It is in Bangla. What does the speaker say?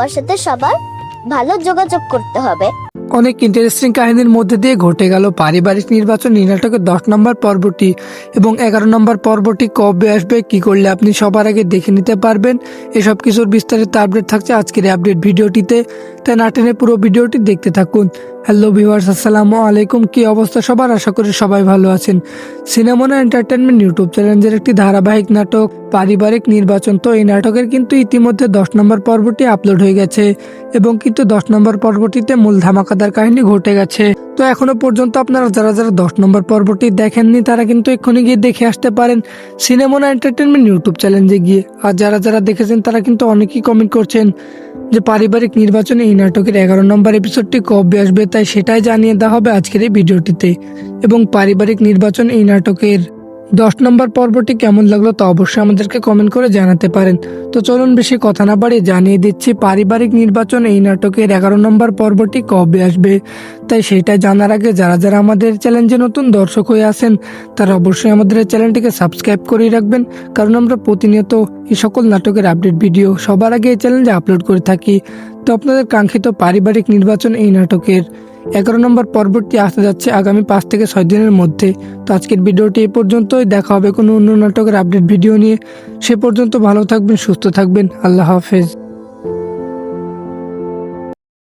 আমার সাথে সবার ভালো যোগাযোগ করতে হবে। অনেক ইন্টারেস্টিং কাহিনীর মধ্যে দিয়ে ঘটে গেল পারিবারিক নির্বাচন এই নাটকের 10 নম্বর পর্বটি এবং 11 নম্বর পর্বটি কবে আসবে, কি করলে আপনি সবার আগে দেখে নিতে পারবেন, এসব কিছুর বিস্তারিত আপডেট থাকছে আজকের এই আপডেট ভিডিওটিতে। তাই না টেনে পুরো ভিডিওটি দেখতে থাকুন। হ্যালো ভিউয়ার্স, আসসালামু আলাইকুম। কি অবস্থা সবার? আশা করি সবাই ভালো আছেন। সিনেমা এন্টারটেনমেন্ট ইউটিউব চ্যানেলের একটি ধারাবাহিক নাটক পারিবারিক নির্বাচন। তো এই নাটকের কিন্তু ইতিমধ্যে 10 নম্বর পর্বটি আপলোড হয়ে গেছে এবং কিন্তু 10 নম্বর পর্বটিতে মূল ধামাকাদার কাহিনী ঘটে গেছে। তো এখনো পর্যন্ত আপনারা যারা যারা 10 নম্বর পর্বটি দেখেননি তারা কিন্তু এক্ষুনি গিয়ে দেখে আসতে পারেন সিনেমা এন্টারটেনমেন্ট ইউটিউব চ্যানেলে গিয়ে। আর যারা যারা দেখেছেন তারা কিন্তু অনেকেই কমেন্ট করছেন যে পারিবারিক নির্বাচনে এই নাটকের 11 নম্বর এপিসোডটি কবে আসবে, তাই সেটাই জানিয়ে দেওয়া হবে আজকের এই ভিডিওটিতে। এবং পারিবারিক নির্বাচন এই নাটকের 10 নম্বর পর্বটি কেমন লাগলো তা অবশ্যই আমাদেরকে কমেন্ট করে জানাতে পারেন। তো চলুন বেশি কথা না বাড়িয়ে জানিয়ে দিচ্ছি পারিবারিক নির্বাচন এই নাটকের 11 নম্বর পর্বটি কবে আসবে। তাই সেটা জানার আগে যারা যারা আমাদের চ্যানেলে নতুন দর্শক হয়ে আছেন তারা অবশ্যই আমাদের এই চ্যানেলটিকে সাবস্ক্রাইব করে রাখবেন, কারণ আমরা প্রতিনিয়ত এই সকল নাটকের আপডেট ভিডিও সবার আগে এই চ্যানেলে আপলোড করে থাকি। তো আপনাদের কাঙ্ক্ষিত পারিবারিক নির্বাচন এই নাটকের 11 নম্বর পর্বটি আসতে যাচ্ছে আগামী 5 থেকে 6 দিনের মধ্যে। তো আজকের ভিডিওটি এই পর্যন্তই, দেখা হবে কোনো অন্য নাটকের আপডেট ভিডিও নিয়ে। সে পর্যন্ত ভালো থাকবেন, সুস্থ থাকবেন। আল্লাহ হাফেজ।